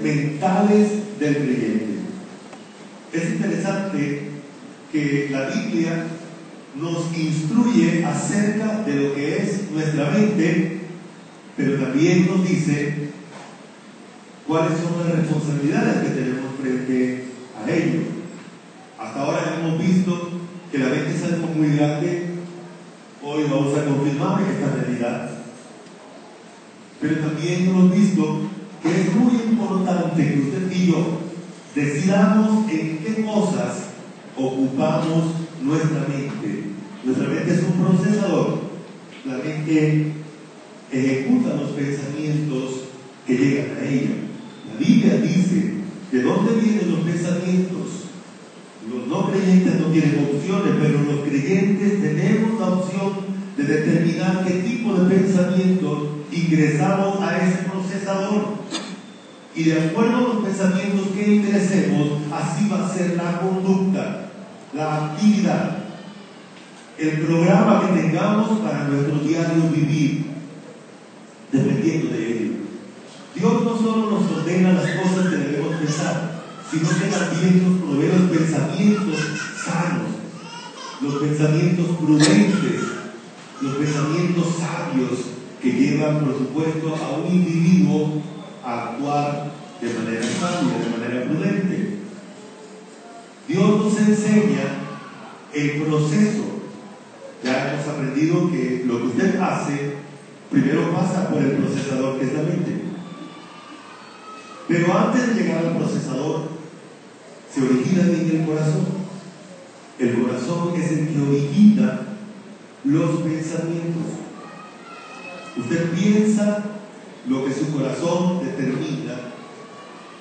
mentales del creyente. Es interesante que la Biblia nos instruye acerca de lo que es nuestra mente, pero también nos dice cuáles son las responsabilidades que tenemos frente a ello. Hasta ahora hemos visto que la mente es algo muy grande. Hoy vamos a confirmar esta realidad. Pero también hemos visto que es muy importante que usted y yo decidamos en qué cosas ocupamos nuestra mente. Nuestra mente es un procesador. La mente ejecuta los pensamientos que llegan a ella. La Biblia dice de dónde vienen los pensamientos. Los no creyentes no tienen opciones, pero los creyentes tenemos la opción de determinar qué tipo de pensamientos ingresamos a ese procesador. Y de acuerdo a los pensamientos que ingresemos, así va a ser la conducta, la actividad, el programa que tengamos para nuestro diario vivir, dependiendo de ello. Dios no solo nos ordena las cosas que debemos pensar, sino que también nos provee los pensamientos sanos, los pensamientos prudentes, los pensamientos sabios que llevan, por supuesto, a un individuo a actuar de manera sabia, de manera prudente. Dios nos enseña el proceso. Ya hemos aprendido que lo que usted hace primero pasa por el procesador, que es la mente. Pero antes de llegar al procesador, se origina en el corazón. El corazón es el que origina los pensamientos. Usted piensa lo que su corazón determina,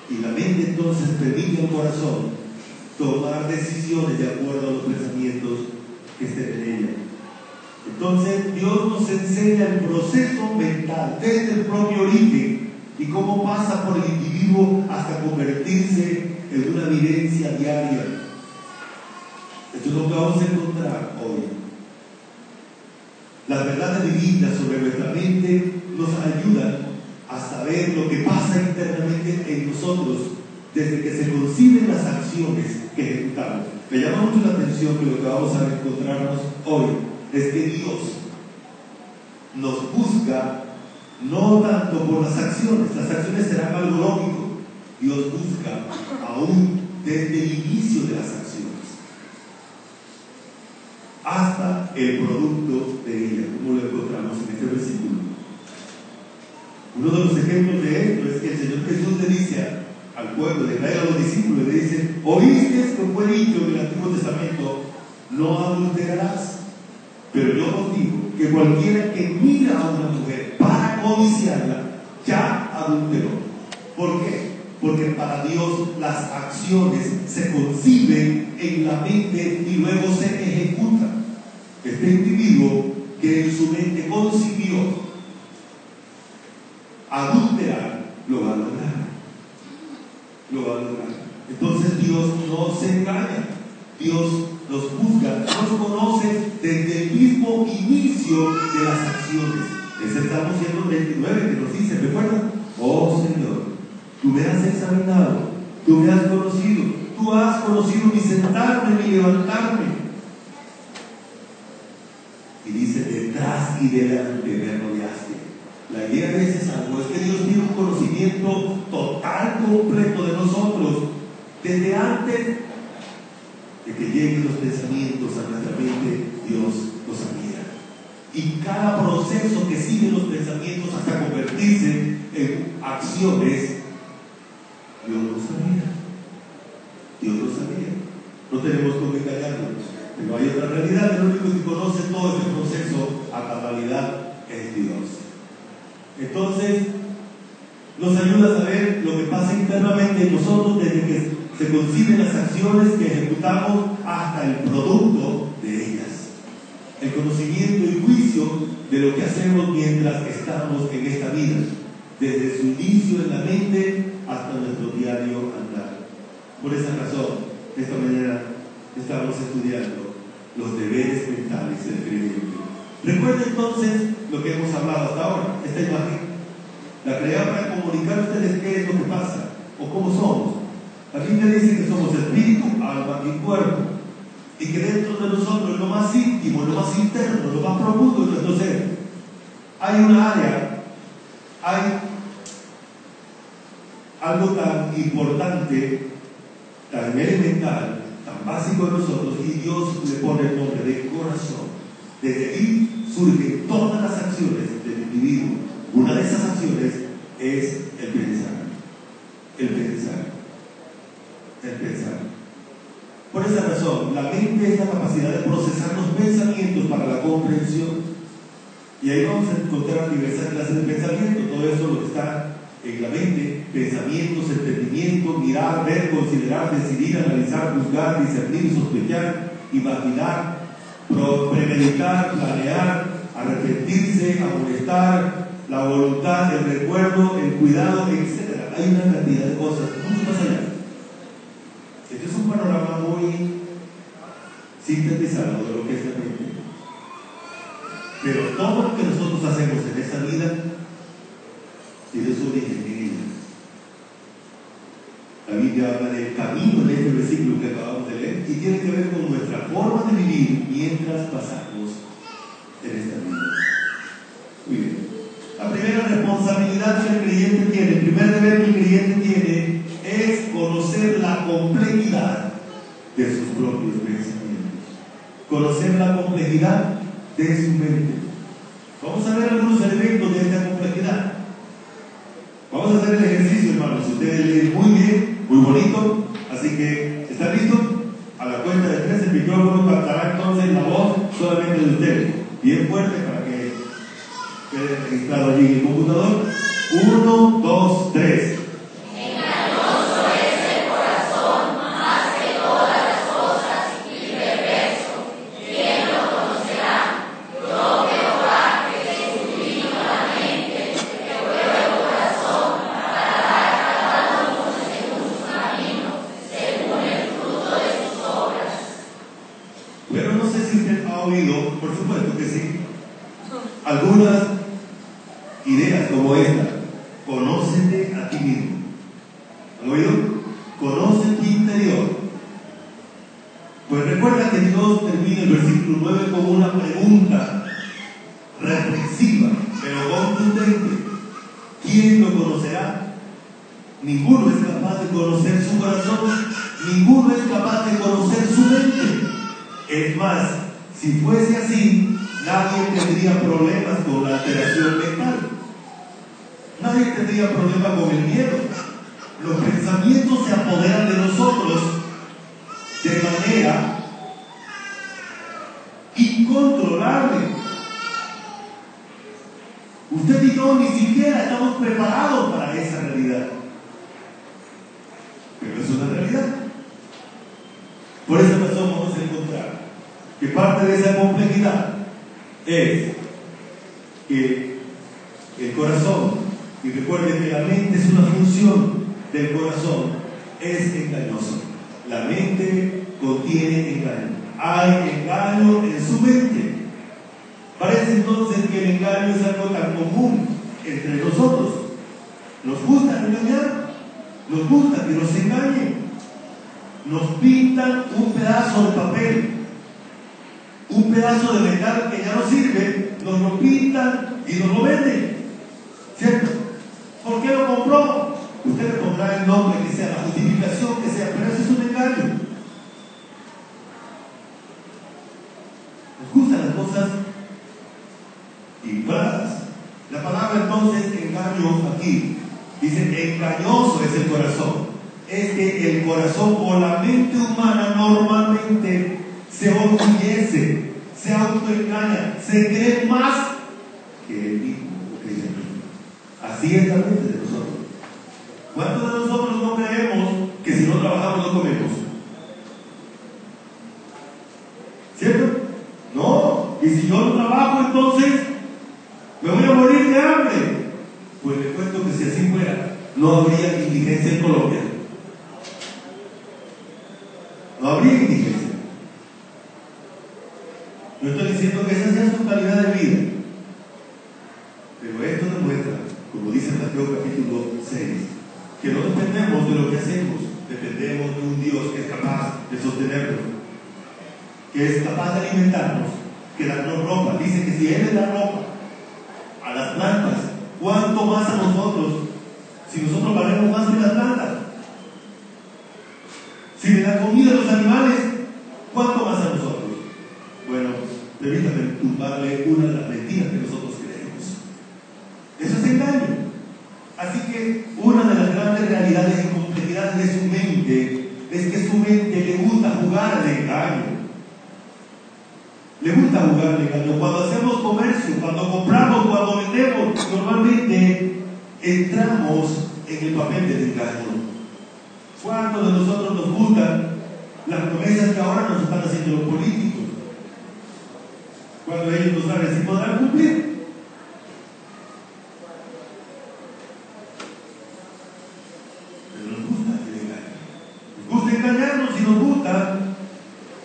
y la mente entonces permite al corazón tomar decisiones de acuerdo a los pensamientos que estén en ella. Entonces Dios nos enseña el proceso mental desde el propio origen y cómo pasa por el individuo hasta convertirse en una vivencia diaria. Esto es lo que vamos a encontrar hoy. Las verdades divinas sobre nuestra mente nos ayudan a saber lo que pasa internamente en nosotros desde que se conciben las acciones que ejecutamos. Me llama mucho la atención que lo que vamos a encontrarnos hoy es que Dios nos busca no tanto por las acciones serán algo lógico. Dios busca aún desde el inicio de las acciones hasta el producto de ella, como lo encontramos en este versículo. Uno de los ejemplos de esto es que el Señor Jesús le dice al pueblo, le trae a los discípulos, le dice: oíste que fue dicho en el Antiguo Testamento, no adulterarás. Pero yo os digo que cualquiera que mira a una mujer para codiciarla, ya adulteró. ¿Por qué? Porque para Dios las acciones se conciben en la mente y luego se ejecutan. Este individuo que en su mente concibió adulterar, lo va a lograr. Lo va a lograr. Entonces Dios no se engaña. Dios nos juzga, nos conoce desde el mismo inicio de las acciones. Es el Salmo 129 que nos dice, ¿recuerdan? Oh Señor, tú me has examinado, tú me has conocido, tú has conocido mi sentarme, mi levantarme. Y dice, detrás y delante me rodeaste. La idea de ese salmo es que Dios tiene un conocimiento total, completo de nosotros, desde antes de que lleguen los pensamientos a nuestra mente. Dios los sabía. Y cada proceso que sigue los pensamientos hasta convertirse en acciones, Dios lo sabía. Dios lo sabía. No tenemos con qué engañarnos. Pero hay otra realidad. El único que conoce todo este proceso a cabalidad es Dios. Entonces, nos ayuda a saber lo que pasa internamente en nosotros desde que se conciben las acciones que ejecutamos hasta el producto de ellas. El conocimiento y juicio de lo que hacemos mientras estamos en esta vida, desde su inicio en la mente hasta nuestro diario andar. Por esa razón, esta mañana estamos estudiando los deberes mentales del creyente. Recuerden entonces lo que hemos hablado hasta ahora, esta imagen. La creé para comunicar a ustedes qué es lo que pasa o cuerpo. Y que dentro de nosotros, en lo más íntimo, en lo más interno, en lo más profundo de nuestro ser, hay una área, hay algo tan importante, tan elemental, tan básico de nosotros, y Dios le pone el nombre de corazón. Desde ahí surgen todas las acciones del individuo. Una de esas acciones es el pensar. El pensar. El pensar. Por esa razón, la mente es la capacidad de procesar los pensamientos para la comprensión. Y ahí vamos a encontrar diversas clases de pensamiento. Todo eso lo que está en la mente: pensamientos, entendimiento, mirar, ver, considerar, decidir, analizar, juzgar, discernir, sospechar, imaginar, premeditar, planear, arrepentirse, amonestar, la voluntad, el recuerdo, el cuidado, etc. Hay una cantidad de cosas, mucho más allá. Este es un panorama muy sintetizado de lo que es la mente. Pero todo lo que nosotros hacemos en esta vida tiene su origen divino. La Biblia habla del camino en este versículo que acabamos de leer y tiene que ver con nuestra forma de vivir mientras pasamos en esta vida. Muy bien. La primera responsabilidad que el creyente tiene, el primer deber que el creyente tiene, es conocer la complejidad de sus propios pensamientos. Conocer la complejidad de su mente. Vamos a ver algunos elementos de esta complejidad. Vamos a hacer el ejercicio, hermanos. Ustedes leen muy bien, muy bonito. Así que, ¿están listos? A la cuenta de 3, el micrófono captará entonces la voz solamente de ustedes. Bien fuerte para que quede registrado allí en el computador. 1, 2, 3. Engañoso es el corazón más que todas las cosas y perverso. ¿Quién lo conocerá? Yo, Jehová, que escudriño la mente, que pruebo el corazón para dar a cada uno según su camino, según el fruto de sus obras. Pero no sé si usted ha oído, por supuesto que sí, algunas ideas como esta: conócete a ti mismo. ¿Han oído? Conoce tu interior. Pues recuerda que Dios termina el versículo 9 con una pregunta reflexiva, pero contundente. ¿Quién lo conocerá? Ninguno es capaz de conocer su corazón, ninguno es capaz de conocer su mente. Es más, si fuese así, nadie tendría problemas con la alteración mental. Nadie tendría problema con el miedo. Los pensamientos se apoderan de nosotros de manera incontrolable. Usted y yo ni siquiera estamos preparados para esa realidad. Pero es una realidad. Por esa razón vamos a encontrar que parte de esa complejidad es que el corazón, y recuerden que la mente es una función del corazón, es engañoso. La mente contiene engaño. Hay engaño en su mente. Parece entonces que el engaño es algo tan común entre nosotros. Nos gusta engañar, nos gusta que nos engañen. Nos pintan un pedazo de papel, un pedazo de metal que ya no sirve, nos lo pintan y nos lo venden. ¿Cierto? ¿Por qué lo compró? Usted le pondrá el nombre que sea, la justificación que sea, pero eso es un engaño. Nos gustan las cosas infladas. La palabra entonces engaño aquí dice: engañoso es el corazón. Es que el corazón o la mente humana normalmente se orgullece, se autoengaña, se cree más que él mismo. Así es la mente de nosotros. ¿Cuántos de nosotros no creemos que si no trabajamos no comemos? ¿Cierto? No. Y si yo no trabajo, entonces me voy a morir de hambre. Pues le cuento que si así fuera, no habría indigencia en Colombia. No habría indigencia. No estoy diciendo que esa sea su calidad de vida, pero esto demuestra, como dice Mateo capítulo 6, que no dependemos de lo que hacemos, dependemos de un Dios que es capaz de sostenernos, que es capaz de alimentarnos, que darnos ropa. Dice que si Él le da ropa a las plantas, ¿cuánto más a nosotros? Si nosotros valemos más que las plantas. Si le da comida a los animales, ¿cuánto más a nosotros? Bueno, permítame tumbarle una de las mentiras que nosotros creemos. Eso es engaño. Así que una de las grandes realidades y complejidades de su mente es que su mente le gusta jugar al engaño. Le gusta jugar al engaño. Cuando hacemos comercio, cuando compramos, cuando vendemos, normalmente entramos en el papel del engaño. ¿Cuántos de nosotros nos gustan las promesas que ahora nos están haciendo los políticos? Cuando ellos no saben si podrán cumplir. Pero nos gusta el engaño. Nos gusta engañarnos y nos gusta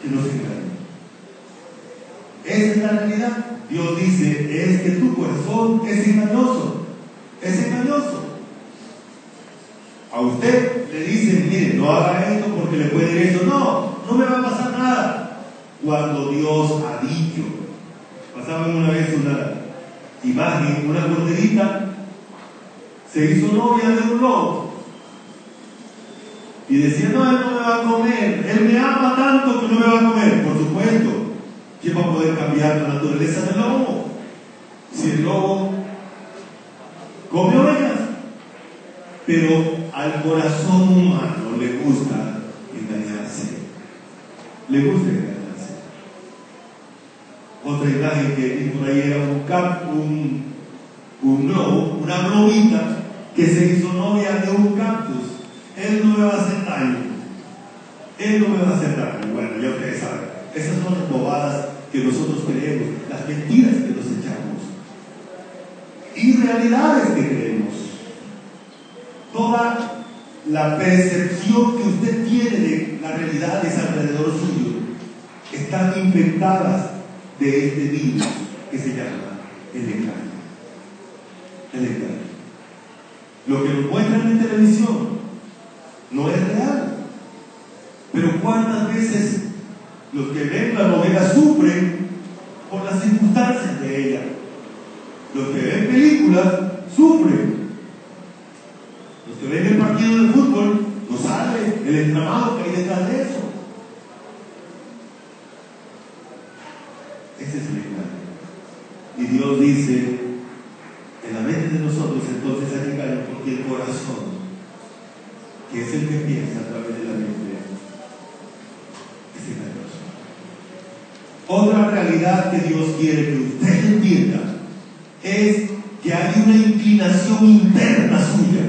que nos engañen. Esa es la realidad. Dios dice, es que tu corazón es engañoso. Es engañoso. A usted le dicen, mire, no haga esto porque le puede ir eso. No, no me va a pasar nada. Cuando Dios ha dicho. Pasaban una vez una imagen, una corderita, se hizo novia de un lobo. Y decía, no, él no me va a comer. Él me ama tanto que no me va a comer. Por supuesto, ¿quién va a poder cambiar la naturaleza del lobo? Si el lobo come ovejas. Pero al corazón humano le gusta engañarse. Le gusta engañarse. Otra imagen que vi por ahí era un globo, una globita que se hizo novia de un cactus. Él no me va a hacer daño. Él no me va a hacer daño. Bueno, ya ustedes saben. Esas son las bobadas que nosotros creemos, las mentiras que nos echamos, irrealidades que creemos. Toda la percepción que usted tiene de las realidades alrededor suyo están infectadas de este virus que se llama el engaño. El engaño. Lo que nos muestran en televisión no es real. Pero ¿cuántas veces los que ven la novela sufren por las circunstancias de ella? Los que ven películas sufren. Los que ven el partido de fútbol no saben el entramado que hay detrás de eso. Ese es el engaño. Y Dios dice, en la mente de nosotros entonces hay engaño, porque el corazón, que es el que piensa a través de la mente, es engañoso. Otra realidad que Dios quiere que usted entienda es que hay una inclinación interna suya,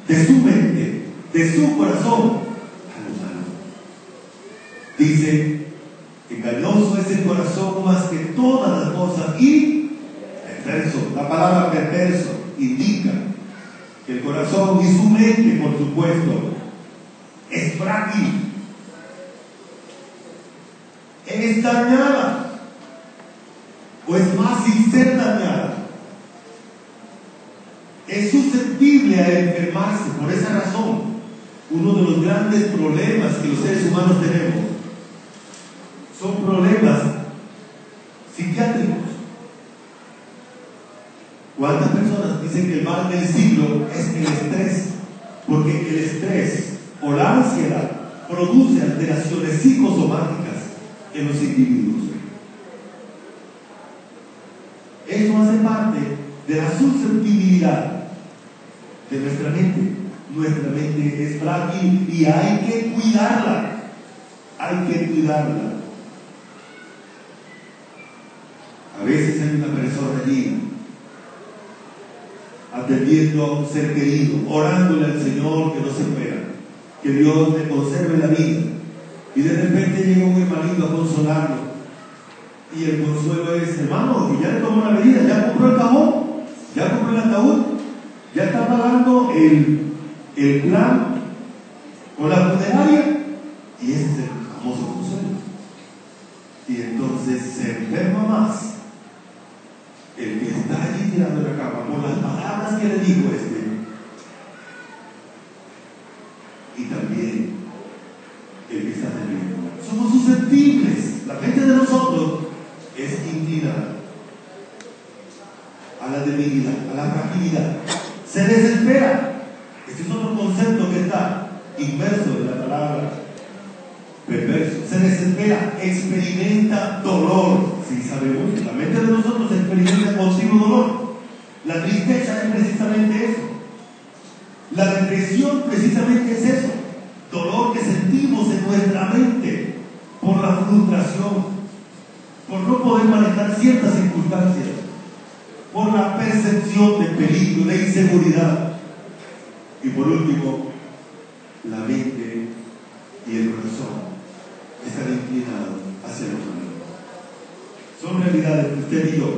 de su mente, de su corazón, a lo malo. Dice, engañoso es el corazón más que todas las cosas y perverso. La palabra perverso indica que el corazón y su mente, por supuesto, es frágil, es dañada, o es más sin ser dañada. Es susceptible a enfermarse. Por esa razón, uno de los grandes problemas que los seres humanos tenemos son problemas psiquiátricos. ¿Cuántas personas dicen que el mal del siglo es el estrés? Porque el estrés o la ansiedad produce alteraciones psicosomáticas en los individuos. Eso hace parte de la susceptibilidad de nuestra mente. Nuestra mente es frágil y hay que cuidarla. Hay que cuidarla. A veces hay una persona allí atendiendo a un ser querido, orándole al Señor que no se muera, que Dios le conserve la vida, y de repente llega un hermanito a consolarlo, y el consuelo es, hermano, que ya le tomó la medida, ya compró el cajón, ya compró el ataúd, ya está pagando el plan con la funeraria, y ese es el famoso consuelo. Y entonces se enferma más el que está allí tirado en la cama por las palabras que le dijo y también el que está en el mundo. Somos susceptibles. La mente de nosotros es inclinada a la debilidad, a la fragilidad. Se desespera. Este es otro concepto que está inverso de la palabra perverso. Se desespera, experimenta dolor. Si sabemos que la mente de nosotros experimenta continuo dolor. La tristeza es precisamente eso. La depresión precisamente es eso. Dolor que sentimos en nuestra mente por la frustración, por no poder manejar ciertas circunstancias, por la percepción de peligro, de inseguridad. Y por último, la mente y el corazón están inclinados hacia los amigos. Son realidades que usted y yo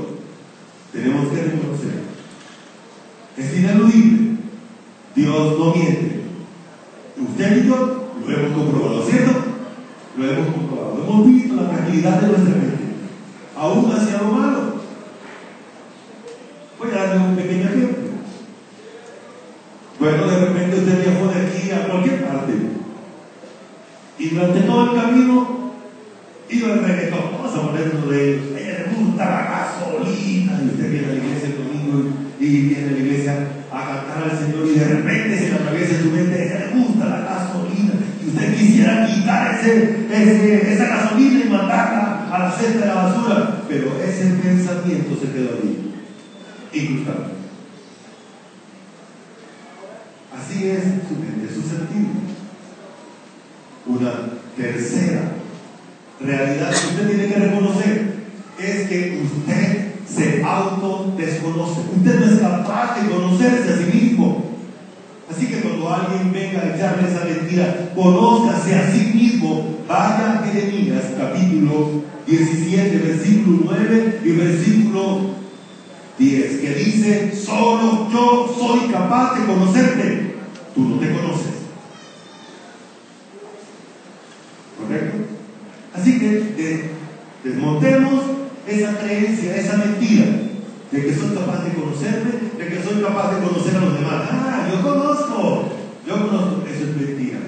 tenemos que reconocer. Es ineludible. Dios no miente. Usted y yo lo hemos comprobado, ¿cierto? Lo hemos comprobado. Hemos visto la fragilidad de nuestra mente, aún hacia lo malo. Voy a darle un pequeño ejemplo. Bueno, de repente usted viajó de aquí a cualquier parte y durante todo el camino iba el reggaetón. Vamos a poner uno de ellos. A ella le gusta la gasolina. Y usted viene a la iglesia el domingo y viene a la iglesia a cantar al Señor y de repente se le atraviesa en su mente: a ella le gusta la gasolina. Y usted quisiera quitar esa gasolina y mandarla a la cesta de la basura. Pero ese pensamiento se quedó ahí, incrustado. Así es su mente susceptible. Una tercera realidad que usted tiene que reconocer es que usted se autodesconoce. Usted no es capaz de conocerse a sí mismo. Así que cuando alguien venga a echarle esa mentira, conózcase a sí mismo. Vaya a Jeremías capítulo 17, versículo 9 y versículo 10, que dice: solo yo soy capaz de conocerte. Tú no te conoces. ¿Correcto? Así que desmontemos esa creencia, esa mentira de que soy capaz de conocerme, de que soy capaz de conocer a los demás. Yo conozco. Eso es mentira.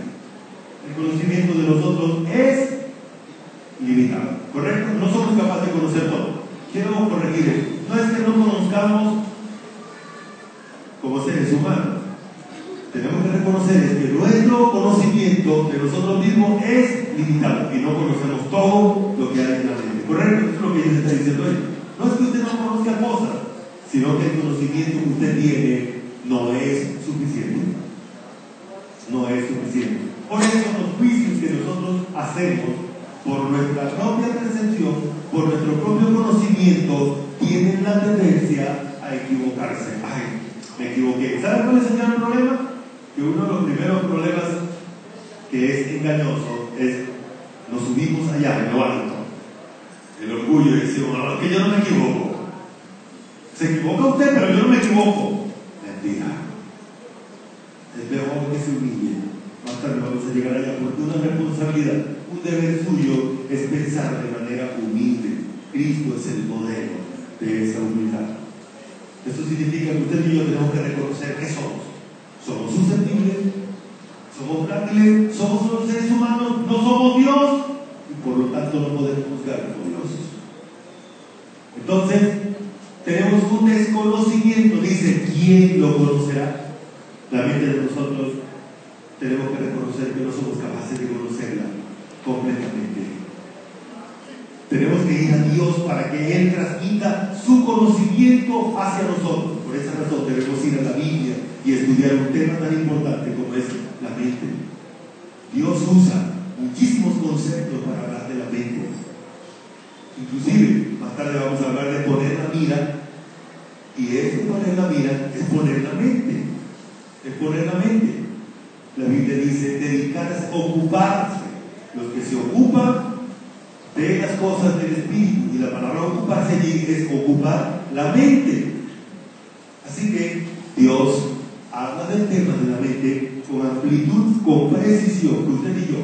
El conocimiento de nosotros es limitado. ¿Correcto? No somos capaces de conocer todo. Quiero corregir esto. No es que no conozcamos como seres humanos. Tenemos que reconocer que nuestro conocimiento de nosotros mismos es limitado y no conocemos todo lo que hay en la mente. ¿Correcto? Eso es lo que ella está diciendo hoy. No es que usted no conozca cosas, sino que el conocimiento que usted tiene no es suficiente. No es suficiente. Por eso los juicios que nosotros hacemos por nuestra propia percepción, por nuestro propio conocimiento, tienen la tendencia a equivocarse. Me equivoqué. ¿Saben cuál es el gran problema? Que uno de los primeros problemas que es engañoso es: nos subimos allá en lo alto, el orgullo, y decimos: no, que yo no me equivoco. Se equivoca usted, pero yo no me equivoco. Mentira. Es mejor que se humille. Más tarde vamos a llegar allá, porque una responsabilidad, un deber suyo es pensar de manera humilde. Cristo es el modelo de esa humildad. Esto significa que usted y yo tenemos que reconocer que somos. Somos susceptibles, somos frágiles, somos solo seres humanos, no somos Dios, y por lo tanto no podemos juzgar como Dios. Entonces, tenemos un desconocimiento. Dice: ¿quién lo conocerá? La mente de nosotros tenemos que reconocer que no somos capaces de conocerla completamente. Tenemos que ir a Dios para que Él transmita su conocimiento hacia nosotros. Por esa razón debemos ir a la Biblia y estudiar un tema tan importante como es la mente. Dios usa muchísimos conceptos para hablar de la mente. Inclusive, más tarde vamos a hablar de poner la mira. Y es poner la mira, es poner la mente. Es poner la mente. La Biblia dice: dedicarse, ocuparse. Los que se ocupan de las cosas del Espíritu. Y la palabra ocuparse allí es ocupar la mente. Así que Dios habla del tema de la mente con amplitud, con precisión, que usted y yo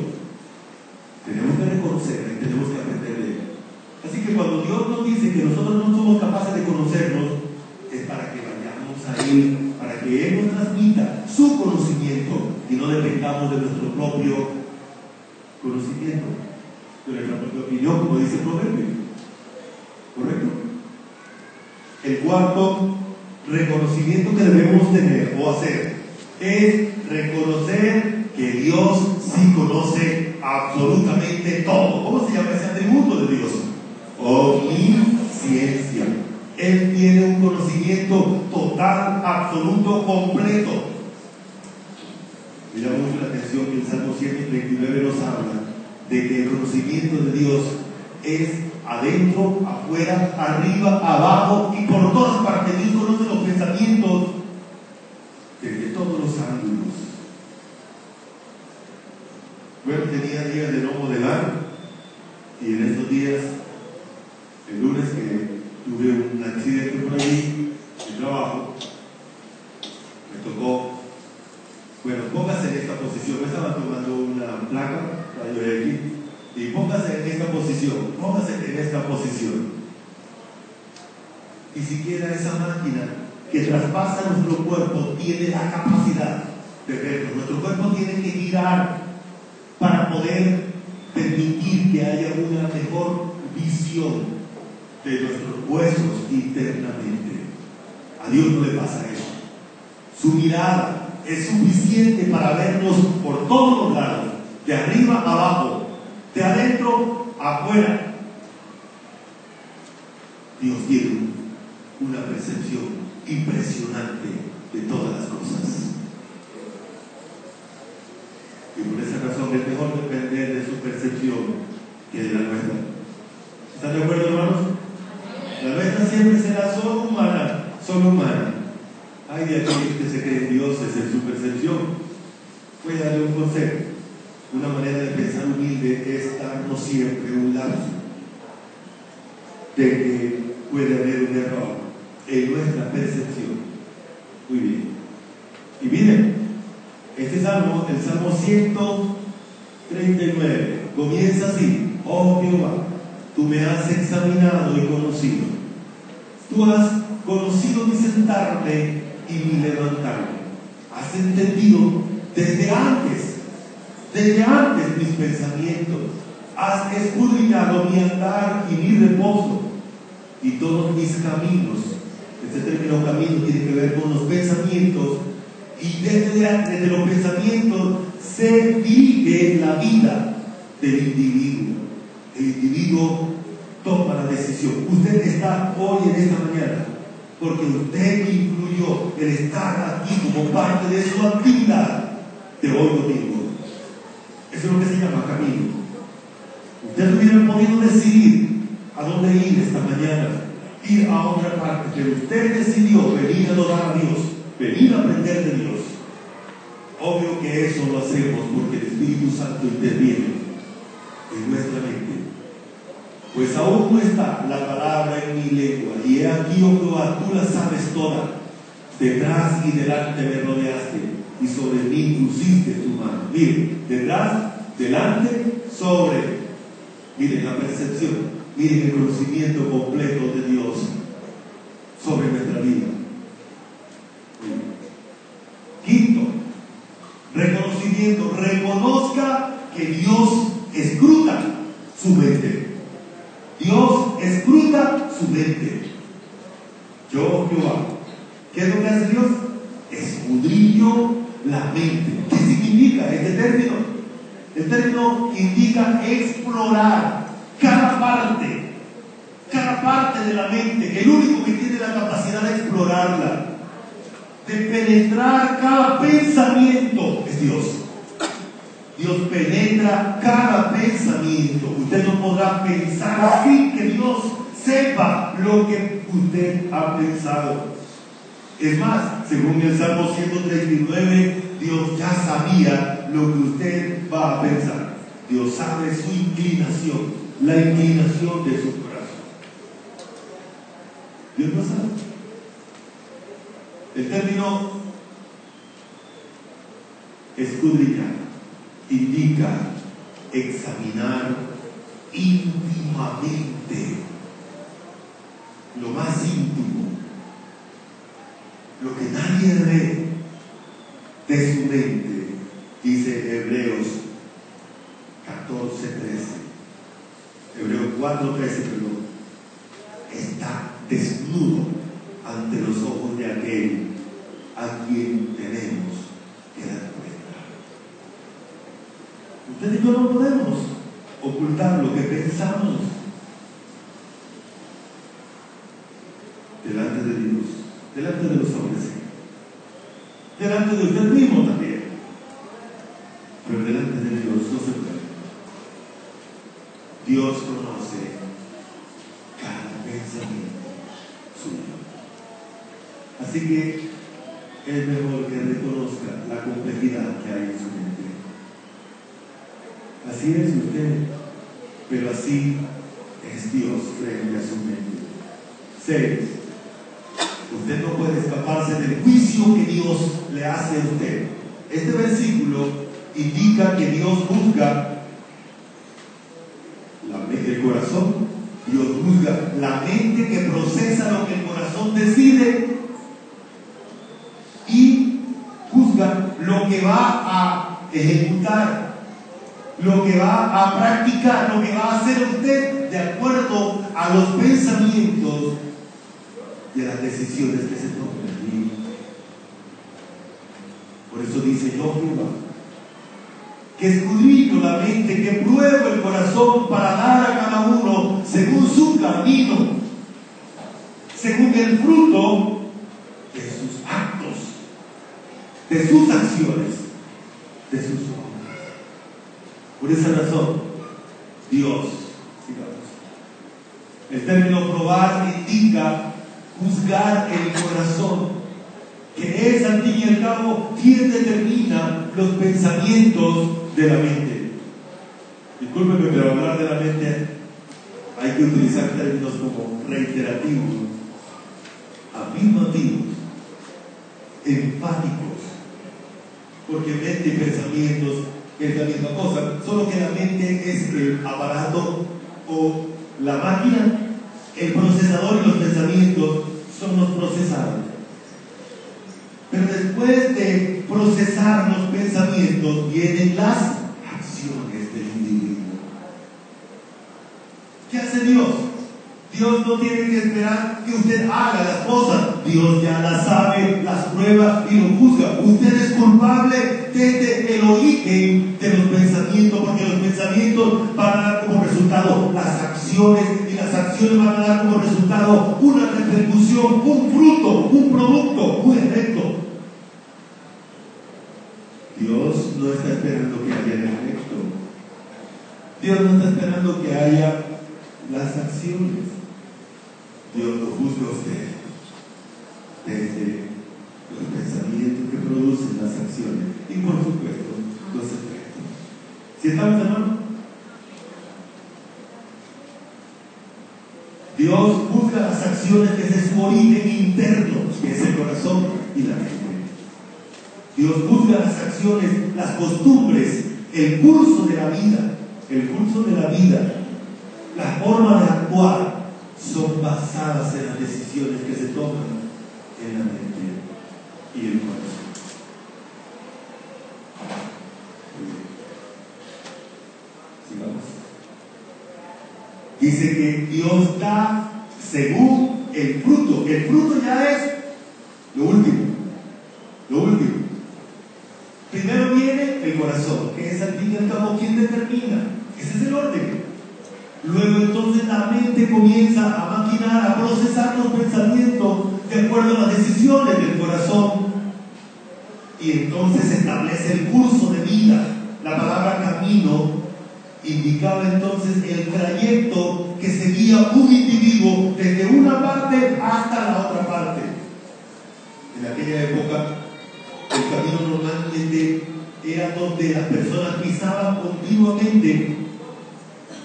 tenemos que reconocerla y tenemos que aprender de ella. Así que cuando Dios nos dice que nosotros no somos capaces de conocernos, es para que vayamos a Él, para que Él nos transmita su conocimiento y no dependamos de nuestro propio conocimiento de nuestra propia opinión, como dice el proverbio. ¿Correcto? El cuarto reconocimiento que debemos tener o hacer es reconocer que Dios sí conoce absolutamente todo. ¿Cómo se llama ese atributo de Dios? Omnisciencia. Él tiene un conocimiento total, absoluto, completo. Me llama mucho la atención que el Salmo 139 nos habla de que el conocimiento de Dios es adentro, afuera, arriba, abajo y por todas partes. Dios conoce los pensamientos desde todos los ángulos. Bueno, tenía días de no modelar y en estos días, el lunes que tuve un accidente por ahí de trabajo, me tocó, bueno, póngase en esta posición. Me estaba tomando una placa, rayo X, y póngase en esta posición, póngase en esta posición. Ni siquiera esa máquina que traspasa nuestro cuerpo tiene la capacidad de verlo. Nuestro cuerpo tiene que girar para poder permitir que haya una mejor visión de nuestros huesos internamente. A Dios no le pasa eso. Su mirada es suficiente para vernos por todos los lados, de arriba a abajo, de adentro a afuera. Dios tiene una percepción impresionante de todas las cosas. Y por esa razón es mejor depender de su percepción que de la nuestra. ¿Están de acuerdo, hermanos? La nuestra siempre será solo humana, solo humana. Hay de aquellos que se creen dioses en su percepción. Voy a darle un consejo. Una manera de pensar humilde es darnos siempre un lapso de que puede haber un error en nuestra percepción. Muy bien. Y miren, este salmo, el Salmo 139, comienza así: oh Jehová, tú me has examinado y conocido. Tú has conocido mi sentarme y mi levantarme. Has entendido desde antes mis pensamientos. Has escudriñado mi andar y mi reposo y todos mis caminos. Este término camino tiene que ver con los pensamientos, y desde los pensamientos se dirige la vida del individuo. El individuo toma la decisión. Usted está hoy en esta mañana porque usted incluyó el estar aquí como parte de su actividad de hoy domingo. Eso es lo que se llama camino. Usted hubiera podido decidir a dónde ir esta mañana, ir a otra parte, pero usted decidió venir a adorar a Dios, venir a aprender de Dios. Obvio que eso lo hacemos porque el Espíritu Santo interviene en nuestra mente. Pues aún no está la palabra en mi lengua, y he aquí, oh Jehová, tú la sabes toda. Detrás y delante me rodeaste, y sobre mí pusiste tu mano. Miren, detrás, delante, sobre. Miren la percepción, miren el conocimiento completo de Dios sobre nuestra vida. Quinto, reconocimiento. Reconozca que Dios escruta su mente. Dios escruta su mente. Yo, Jehová, ¿qué es lo que hace Dios? Escudriño la mente. ¿Qué significa este término? El término indica explorar cada parte de la mente. El único que tiene la capacidad de explorarla, de penetrar cada pensamiento, es Dios. Dios penetra cada pensamiento. Usted no podrá pensar sin que Dios sepa lo que usted ha pensado. Es más, según el Salmo 139, Dios ya sabía lo que usted va a pensar. Dios sabe su inclinación, la inclinación de su corazón. Dios lo sabe. El término escudriñar indica examinar íntimamente, lo más íntimo, lo que nadie ve de su mente, dice Hebreos Hebreos 4:13, perdón, está desnudo ante los ojos de aquel a quien tenemos que dar cuenta. Usted y yo no podemos ocultar lo que pensamos delante de Dios, delante de los hombres, delante de usted mismo también, pero delante de Dios no se puede. Dios conoce cada pensamiento suyo. Así que es mejor que reconozca la complejidad que hay en su mente. Así es usted, pero así es Dios frente a su mente. 6. Usted no puede escaparse del juicio que Dios le hace a usted. Este versículo indica que Dios juzga el corazón. Dios juzga la mente que procesa lo que el corazón decide y juzga lo que va a ejecutar, lo que va a practicar, lo que va a hacer usted de acuerdo a los pensamientos y a las decisiones que se toman. Por eso dice yo, Jehová, que escudriño la mente, que pruebo el corazón para dar a cada uno según su camino, según el fruto de sus actos, de sus acciones, de sus obras. Por esa razón, Dios, digamos, el término probar indica juzgar el corazón, que es al fin y al cabo quien determina los pensamientos de la mente. Discúlpeme, pero hablar de la mente hay que utilizar términos como reiterativos, afirmativos, empáticos, porque mente y pensamientos es la misma cosa, solo que la mente es el aparato o la máquina, el procesador, y los pensamientos son los procesados. Pero después de procesar los pensamientos vienen las acciones del individuo. ¿Qué hace Dios? Dios no tiene que esperar que usted haga las cosas. Dios ya las sabe, las prueba y lo juzga. Usted es culpable desde el origen de los pensamientos, porque los pensamientos van a dar como resultado las acciones, y las acciones van a dar como resultado una repercusión, un fruto, un producto, un efecto. Dios no está esperando que haya el efecto. Dios no está esperando que haya las acciones. Dios lo juzga a usted desde los pensamientos que producen las acciones y, por supuesto, los efectos. ¿Sí estamos, hermanos? Dios juzga las acciones desde su origen interno, que es el corazón y la mente. Dios juzga las acciones, las costumbres, el curso de la vida, la forma de actuar, son basadas en las decisiones que se toman en la mente y el corazón. Sigamos. Dice que Dios da según el fruto. El fruto ya es lo último. Primero viene el corazón, que es al fin y al cabo quien determina. Ese es el orden. Luego entonces la mente comienza a maquinar, a procesar los pensamientos de acuerdo a las decisiones del corazón. Y entonces se establece el curso de vida. La palabra camino indicaba entonces el trayecto que seguía un individuo desde una parte hasta la otra parte. En aquella época, el camino normalmente era donde las personas pisaban continuamente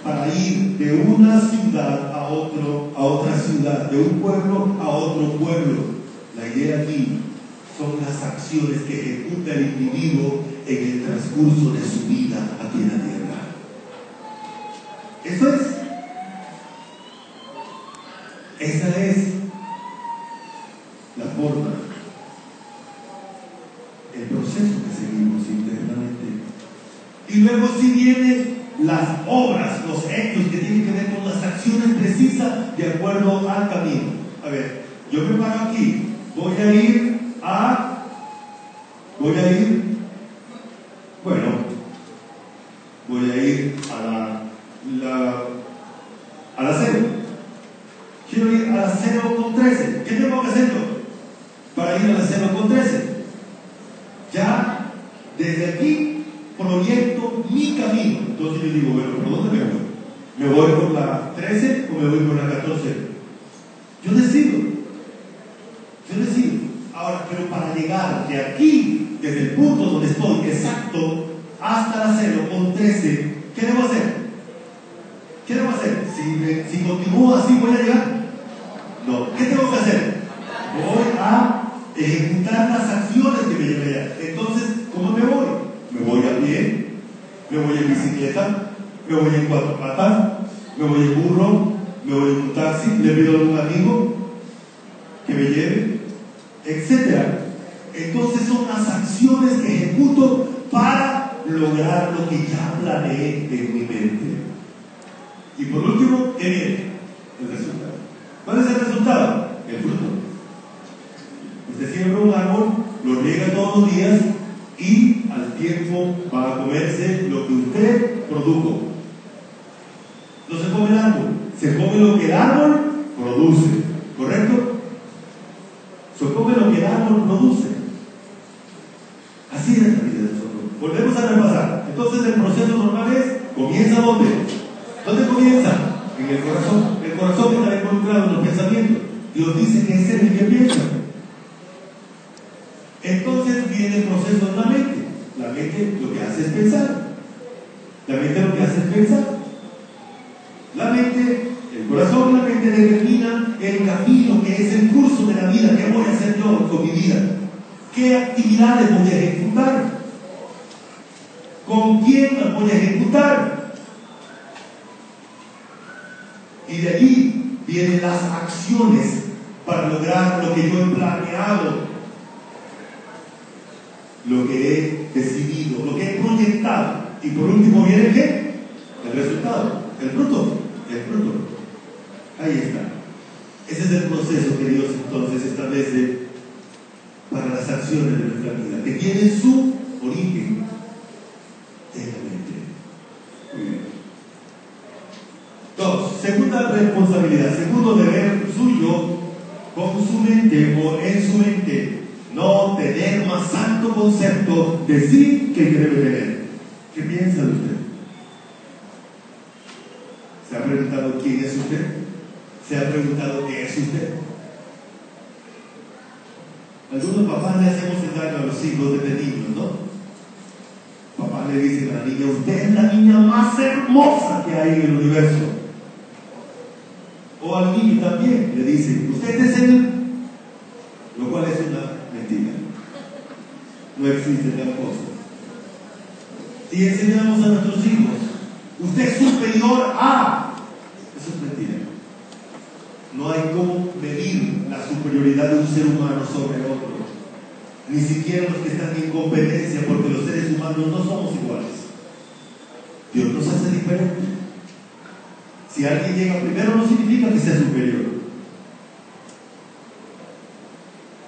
para ir de una ciudad a otra ciudad, de un pueblo a otro pueblo. La idea aquí son las acciones que ejecuta el individuo en el transcurso de su vida aquí en la tierra. Eso es. Esa es la forma, el proceso que seguimos internamente. Y luego sí viene las obras, los hechos que tienen que ver con las acciones precisas de acuerdo al camino. A ver, yo me paro aquí, voy a ir a la 0. Quiero ir a la 0,13. ¿Qué tengo que hacer yo para ir a la 0,13? Ya, desde aquí proyecto mi camino. Entonces yo digo, bueno, ¿por dónde me voy? ¿Me voy por la 13 o me voy por la 14? Yo decido. Ahora, pero para llegar de aquí, desde el punto donde estoy exacto, hasta la 0,13, ¿qué debo hacer? Si continúo así, ¿voy a llegar? No. ¿Qué tengo que hacer? Voy a ejecutar las acciones que me lleven allá. Entonces, ¿cómo me voy? Me voy a pie, me voy en bicicleta, me voy en 4 patas, me voy en burro, me voy en un taxi, le pido a un amigo que me lleve, etc. Entonces son las acciones que ejecuto para lograr lo que ya planeé en mi mente. Y por último, ¿qué viene? El resultado. ¿Cuál es el resultado? El fruto. Usted siembra un árbol, lo riega todos los días y al tiempo va a comerse lo que usted produjo. No se come el árbol, se come lo que el árbol produce. ¿Correcto? Se come lo que el árbol produce. Así es la vida de nosotros. Volvemos a repasar. Entonces el proceso normal es, ¿comienza dónde? ¿Dónde comienza? En el corazón. El corazón está involucrado en los pensamientos. Dios dice que es Él el que piensa. Entonces viene el proceso en la mente. La mente lo que hace es pensar. La mente, el corazón y la mente determinan el camino que es el curso de la vida. ¿Qué voy a hacer yo con mi vida? ¿Qué actividades voy a ejecutar? ¿Con quién las voy a ejecutar? Y de allí vienen las acciones para lograr lo que yo he planeado, lo que he decidido, lo que he proyectado. Y por último viene ¿qué? El resultado, el fruto. Ahí está. Ese es el proceso que Dios entonces establece para las acciones de nuestra vida, que tienen su origen en la mente. Muy bien. 2. Segunda responsabilidad, segundo deber suyo con su mente o en su mente, no tener más alto concepto de sí que debe tener. ¿Qué piensa de usted? ¿Se ha preguntado quién es usted? ¿Se ha preguntado qué es usted? Algunos papás le hacemos engaño a los hijos desde niños, ¿no? Papá le dice a la niña, usted es la niña más hermosa que hay en el universo. O al niño también le dicen, usted es el... Lo cual es una mentira. No existe tal cosa. Si enseñamos a nuestros hijos, usted es superior a... Eso es mentira. No hay cómo medir la superioridad de un ser humano sobre el otro. Ni siquiera los que están en competencia, porque los seres humanos no somos iguales. Dios nos hace diferentes. Si alguien llega primero no significa que sea superior.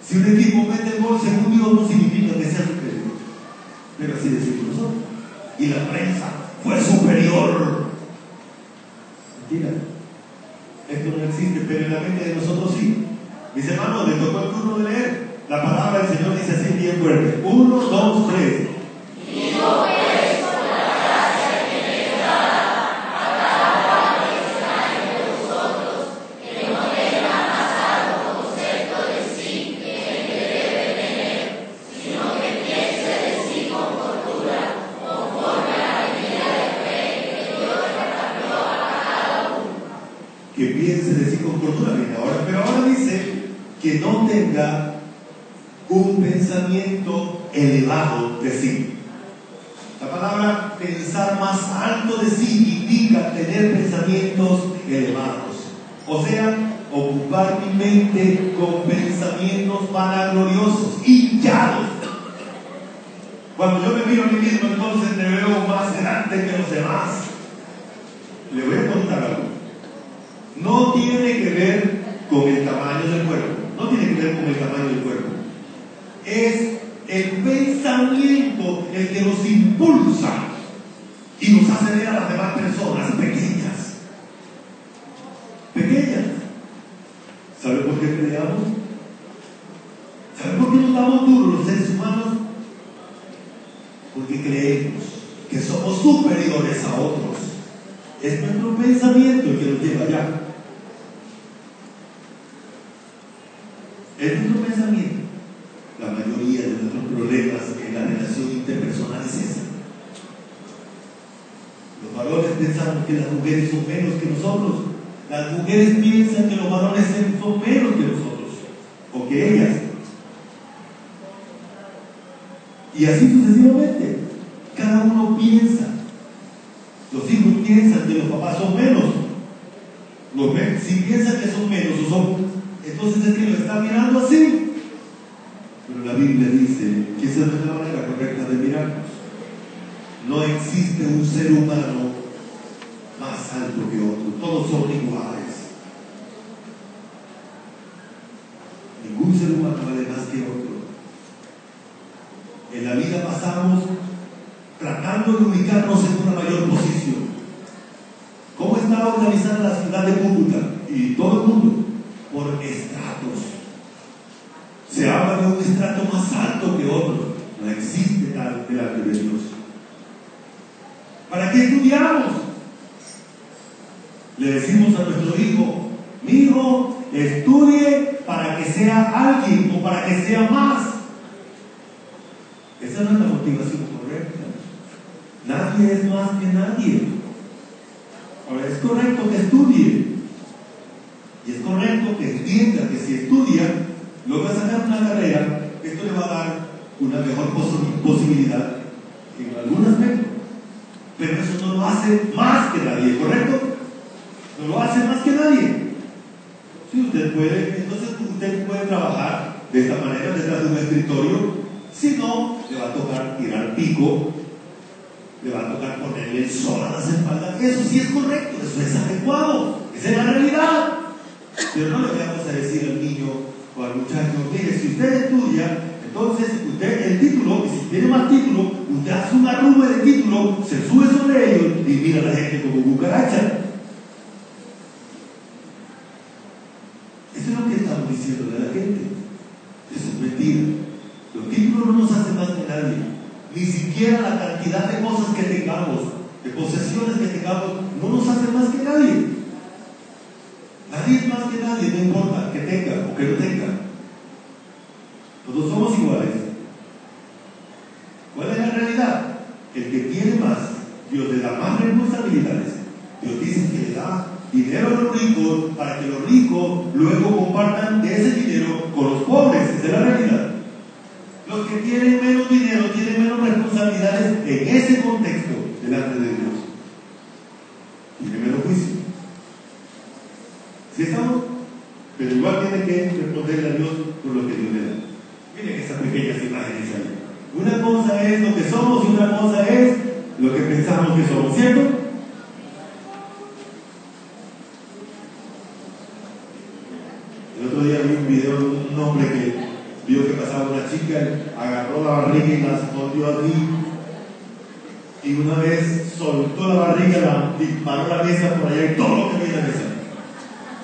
Si un equipo mete el gol segundo no significa que sea superior. Pero así decimos nosotros. Y la prensa fue superior. Mentira. Esto no existe, pero en la mente de nosotros sí. Mis hermanos, les tocó el turno de leer. La palabra del Señor dice así bien fuerte. 1, 2, 3. Y no es por la gracia que me es dada a cada cual que está entre vosotros, que no tenga más alto concepto de sí que el que debe tener, sino que piense de sí con cordura, conforme a la medida de fe que Dios repartió a cada uno. Que piense de sí con cordura, pero ahora dice que no tenga un pensamiento elevado de sí. La palabra pensar más alto de sí indica tener pensamientos elevados. O sea, ocupar mi mente con pensamientos vanagloriosos, hinchados. Cuando yo me miro a mí mismo, entonces me veo más grande que los demás. con el tamaño del cuerpo. Es el pensamiento el que nos impulsa y nos hace ver a las demás personas pequeñas. Pequeñas. ¿Sabe por qué peleamos? ¿Sabe por qué nos damos duros los seres humanos? Porque creemos que somos superiores a otros. Es nuestro pensamiento el que nos lleva allá. Es nuestro pensamiento. La mayoría de nuestros problemas en la relación interpersonal es esa. Los varones pensamos que las mujeres son menos que nosotros. Las mujeres piensan que los varones son menos que nosotros, o que ellas. Y así sucesivamente. Cada uno piensa. Los hijos piensan que los papás son menos. Si piensan que son menos o son, entonces es que lo están mirando así. Pero la Biblia dice que esa no es la manera correcta de mirarnos. No existe un ser humano más alto que otro. Todos son iguales. Ningún ser humano vale más que otro. En la vida pasamos tratando de ubicarnos en una mayor posición. ¿Cómo estaba organizada la ciudad de Cúcuta y todo el mundo? Por estratos. Se habla de un estrato más alto que otro. No existe tal delante de Dios. ¿Para qué estudiamos? Le decimos a nuestro hijo: mi hijo, estudie para que sea alguien o para que sea más. Esa no es la motivación correcta. Nadie es más que nadie. Ahora, es correcto que estudie. Y es correcto que entienda que si estudia, luego va a sacar una carrera, esto le va a dar una mejor posibilidad en algún aspecto. Pero eso no lo hace más que nadie, ¿correcto? No lo hace más que nadie. Si usted puede, entonces usted puede trabajar de esta manera detrás de un escritorio. Si no, le va a tocar tirar pico, le va a tocar ponerle el sol a las espaldas. Eso sí es correcto, eso es adecuado, esa es la realidad. Pero no le vamos a decir al niño o al muchacho: mire, si usted estudia, entonces usted el título, y si tiene más título, usted hace un arrume de título, se sube sobre ellos y mira a la gente como cucaracha. Eso es lo que estamos diciendo de la gente. Eso es mentira. Los títulos no nos hacen más que nadie. Ni siquiera la cantidad de cosas que tengamos, de posesiones que tengamos, no nos hacen más que nadie. Nadie es más que nadie, no importa que tenga o que no tenga. Todos somos iguales. ¿Cuál es la realidad? El que tiene más, Dios le da más responsabilidades. Dios dice que le da dinero a los ricos para que los ricos luego compartan de ese dinero con los pobres. Esa es la realidad. Los que tienen menos dinero tienen menos responsabilidades en ese contexto delante de Dios. Tienen menos juicio. ¿Sí estamos? Pero igual tiene que responderle a Dios por lo que Dios le da. Miren esas pequeñas imágenes ahí. Una cosa es lo que somos y una cosa es lo que pensamos que somos, ¿cierto? El otro día vi un video de un hombre que vio que pasaba una chica, agarró la barriga y la escondió allí, y una vez soltó la barriga, la disparó la mesa por allá y todo lo que había en la mesa.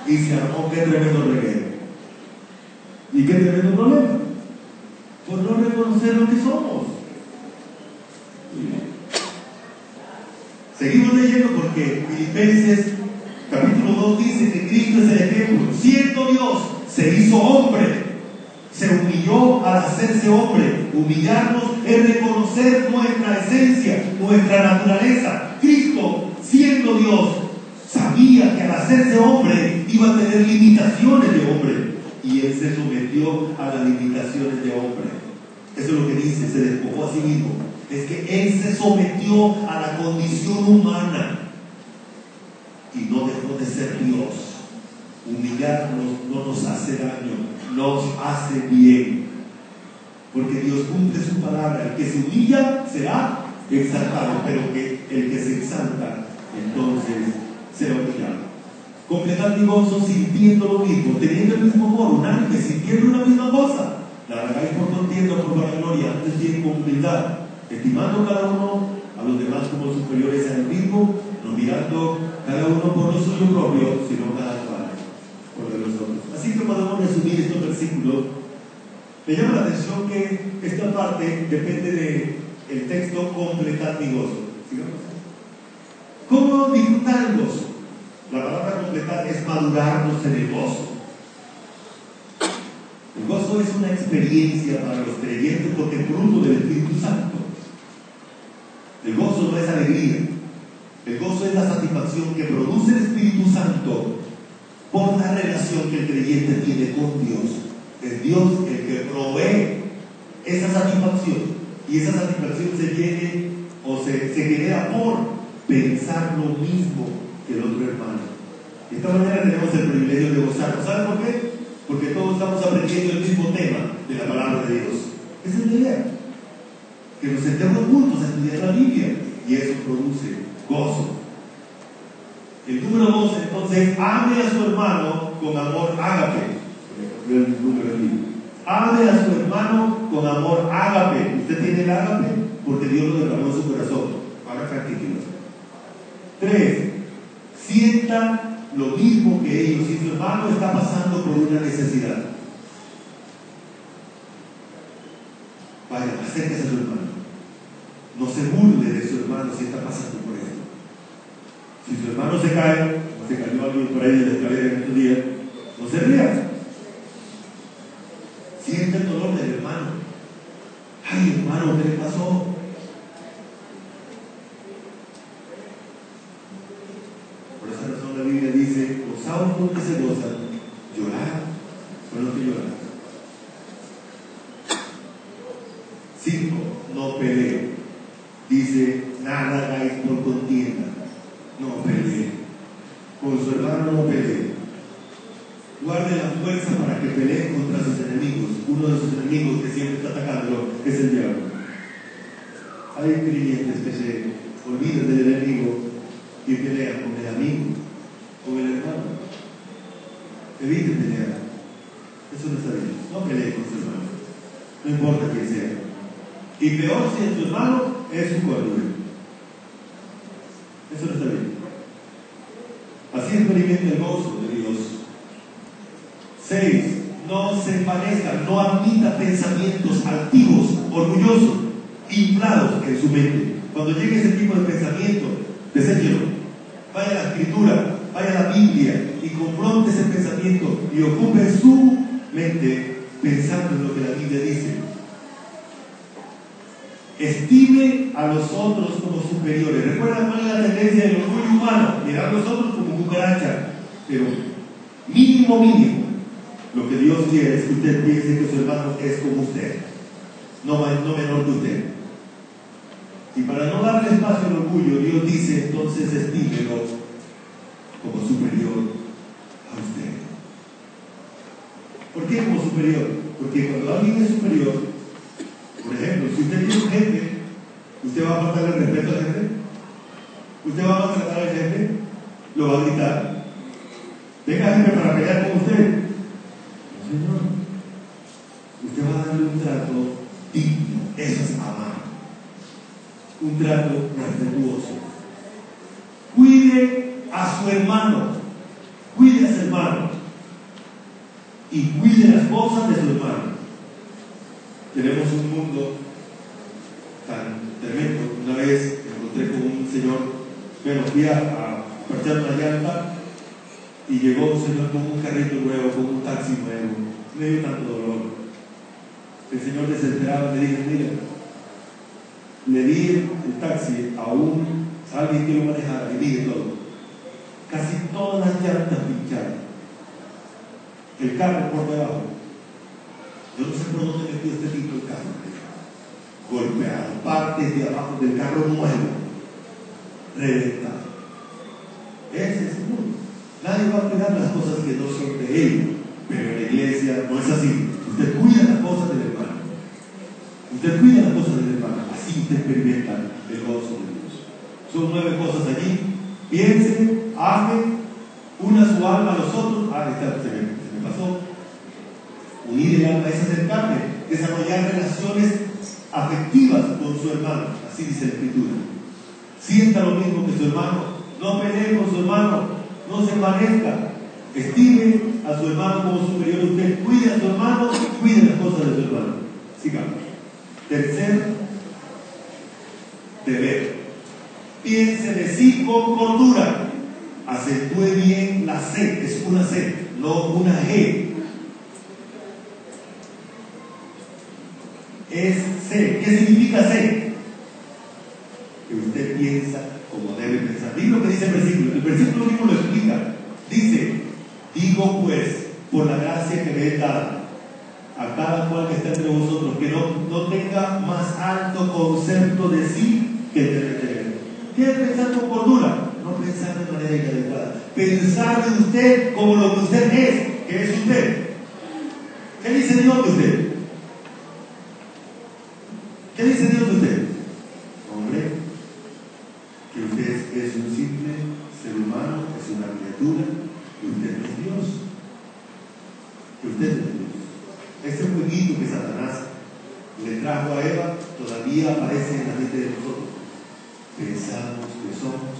Y se armó qué tremendo reguero. ¿Y qué tremendo problema? Por no reconocer lo que somos. Seguimos leyendo porque Filipenses capítulo 2 dice que Cristo es el ejemplo. Siendo Dios, se hizo hombre. Se humilló al hacerse hombre. Humillarnos es reconocer nuestra esencia, nuestra naturaleza. Cristo, siendo Dios, sabía que al hacerse hombre iba a tener limitaciones de hombre, y Él se sometió a las limitaciones de hombre. Eso es lo que dice, se despojó a sí mismo. Es que Él se sometió a la condición humana y no dejó de ser Dios. Humillarnos no nos hace daño, nos hace bien, porque Dios cumple su palabra. El que se humilla será exaltado, pero que el que se exalta entonces será humillado. Completamos gozo sintiendo lo mismo, teniendo el mismo amor, unánime, sintiendo una misma cosa. La hagáis por contienda, por vanagloria, antes bien con humildad, estimando cada uno a los demás como superiores a él mismo, no mirando cada uno por lo suyo propio, sino cada cual por de los otros. Así que podemos resumir estos versículos. Me llama la atención que esta parte depende del texto completar mi gozo. Sigamos. ¿Cómo disfrutar el gozo? La palabra completar es madurarnos en el gozo. El gozo es una experiencia para los creyentes porque es fruto del Espíritu Santo. El gozo no es alegría. El gozo es la satisfacción que produce el Espíritu Santo por la relación que el creyente tiene con Dios. Es Dios el que provee esa satisfacción. Y esa satisfacción se genera por pensar lo mismo que el otro hermano. De esta manera tenemos el privilegio de gozarnos. ¿Saben por qué? Porque todos estamos aprendiendo el mismo tema de la palabra de Dios. Esa es la idea. Que nos sentemos juntos a estudiar la Biblia y eso produce gozo. El número 2, entonces, ame a su hermano con amor ágape. El número aquí. Ame a su hermano con amor ágape. Usted tiene el ágape porque Dios lo derramó en su corazón. Ahora practíquelo. 3. Sienta lo mismo que ellos. Si su hermano está pasando por una necesidad, vaya, acérquese a su hermano. No se burle de su hermano si está pasando por esto. Si su hermano se cae, como se cayó alguien por ahí de la escalera en estos días, no se ría. Siente el dolor del hermano. Ay, hermano, ¿qué le pasó? Por esa razón la Biblia dice: gozaos con que se gozan, llorad con los que lloran. 5. No peleen. Dice: nada hagáis por contienda. No peleen. Con su hermano no peleen. Guarde la fuerza para que peleen contra sus enemigos. Uno de sus enemigos que siempre está atacando es el diablo. Hay creyentes que se olvidan del enemigo y pelean con el amigo, con el hermano. Eviten pelear. Eso no está bien. No peleen con su hermano. No importa quién sea. Y peor si su hermano es un cónyuge. Eso no está bien. Así experimenta el gozo de Dios. 6. No se envanezca, no admita pensamientos altivos, orgullosos, inflados en su mente. Cuando llegue ese tipo de pensamiento, deséchelo. Vaya a la Escritura, vaya a la Biblia y confronte ese pensamiento y ocupe su mente pensando en lo que la Biblia dice. Estime a los otros como superiores. Recuerda cuál es la tendencia del orgullo humano: mirar a los otros como cucaracha. Pero mínimo, lo que Dios quiere es que usted piense que su hermano es como usted, no menor que usted. Y para no darle espacio al orgullo, Dios dice: entonces estímelo como superior a usted. ¿Por qué como superior? Porque cuando alguien es superior, por ejemplo, si usted tiene un jefe, ¿usted va a faltarle el respeto al jefe? ¿Usted va a maltratar al jefe? ¿Lo va a gritar? Venga, jefe, para pelear con usted. No, señor. Usted va a darle un trato digno. Eso es amar. Un trato respetuoso. Cuide a su hermano. Cuide a su hermano. Y cuide las cosas de su hermano. Tenemos un mundo tan tremendo. Una vez me encontré con un señor, bueno, fui a parchar una llanta y llegó un señor con un carrito nuevo, con un taxi nuevo. Me dio tanto dolor. El señor desesperado me dijo: mira, le di el taxi a alguien que lo manejara y dije todo. Casi todas las llantas pinchadas. El carro por debajo. Yo no sé por dónde metió este tipo el carro. Golpeado, partes de abajo del carro nuevo, reventado. Ese es el mundo. Nadie va a cuidar las cosas que no son de él, pero en la iglesia no es así. Usted cuida las cosas del hermano. Usted cuida las cosas del hermano. Así usted experimenta el gozo de Dios. Son 9 cosas allí. Piense, ame, una su alma a los otros. Se me pasó. Unir el alma es acercarme, desarrollar relaciones afectivas con su hermano, así dice la Escritura. Sienta lo mismo que su hermano, no pelee con su hermano, no se envanezca, estime a su hermano como superior a usted, cuide a su hermano, cuide las cosas de su hermano. Sigamos. Tercer deber: piense de sí con cordura, acentúe bien la C, es una C, no una G. Es C. ¿Qué significa C? Que usted piensa como debe pensar. Diga lo que dice el versículo. El versículo mismo lo explica. Dice: digo pues, por la gracia que me es dada, a cada cual que está entre vosotros, que no tenga más alto concepto de sí que el de tener. ¿Qué es pensar con cordura? No pensar de manera inadecuada. Pensar de usted como lo que usted es, que es usted. ¿Qué dice Dios de usted? ¿Qué dice Dios de usted? Hombre, que usted es un simple ser humano, es una criatura, que usted es Dios. Que usted es Dios. Ese jueguito que Satanás le trajo a Eva todavía aparece en la mente de nosotros. Pensamos que somos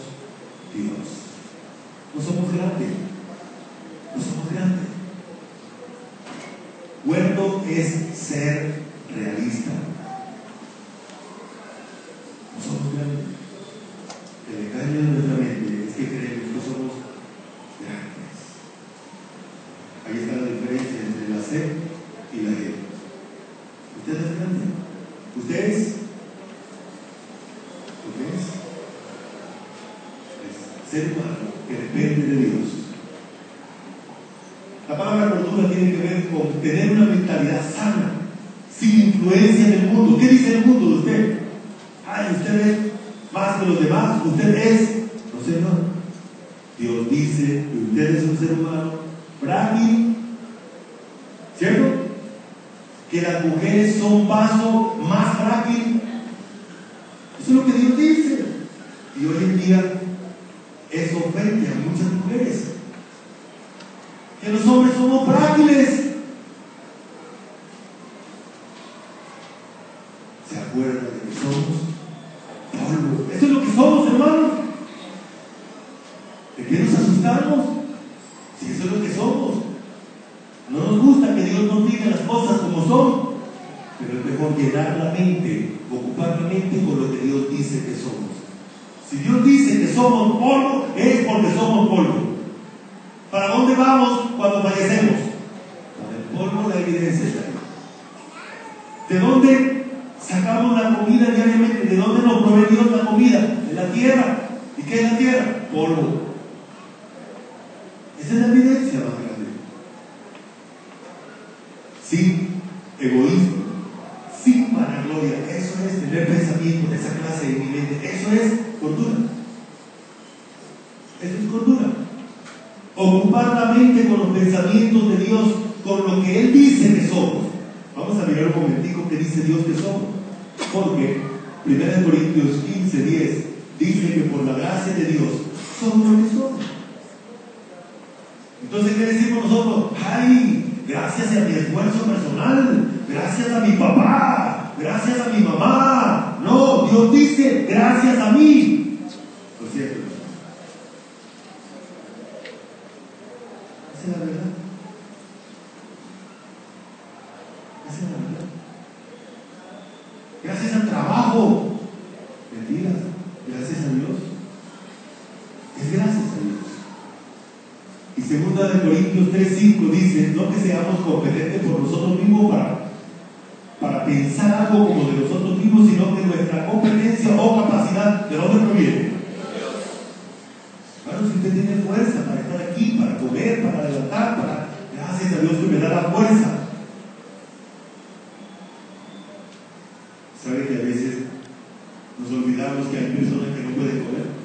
Dios. No somos grandes. No somos grandes. Bueno es ser realista. No somos grandes. El engaño de nuestra mente es que creemos que somos grandes. Ahí está la diferencia entre la C y la E. Usted es grande. Usted es. ¿Lo que es? Es ser humano que depende de Dios. La palabra cordura tiene que ver con tener una mentalidad sana, sin influencia del mundo. ¿Qué dice el mundo de usted? Ay, usted es más que los demás, usted es. No, Señor. Dios dice que usted es un ser humano frágil, ¿cierto? Que las mujeres son vaso más frágil. Eso es lo que Dios dice. Y hoy en día eso ofende a muchas mujeres. Que los hombres somos frágiles. ¿Se acuerdan de que somos polvo? Eso es lo que somos, hermanos. ¿De qué nos asustamos? Si eso es lo que somos. No nos gusta que Dios nos diga las cosas como son, pero es mejor llenar la mente, ocupar la mente con lo que Dios dice que somos. Si Dios dice que somos polvo, es porque somos polvo. ¿Para dónde vamos cuando fallecemos? Para el polvo, la evidencia está ahí. ¿De dónde sacamos la comida diariamente? ¿De dónde nos provee Dios la comida? De la tierra. ¿Y qué es la tierra? Polvo. Esa es la evidencia más grande. Sin egoísmo, sin vanagloria. Eso es tener pensamiento de esa clase de mi mente. Eso es cordura. Eso es cordura. Ocupar la mente con los pensamientos de Dios, con lo que Él dice que somos. Vamos a mirar un momentico qué dice Dios que somos. Porque 1 Corintios 15:10 dice que por la gracia de Dios somos lo que somos. Entonces, ¿qué decimos nosotros? ¡Ay! Gracias a mi esfuerzo personal, gracias a mi papá, gracias a mi mamá. No, Dios dice gracias a mí. Lo cierto. Esa es la verdad. Esa es la verdad. Gracias al trabajo. Mentiras. Gracias a Dios. Es gracias a Dios. Y 2 Corintios 3:5 dice: no que seamos competentes por nosotros mismos para pensar algo como de nosotros mismos, sino que nuestra competencia o capacidad, ¿de dónde proviene? Claro, si usted tiene fuerza para estar aquí, para comer, para levantar, gracias a Dios que me da la fuerza. ¿Sabe que a veces nos olvidamos que hay personas que no pueden comer?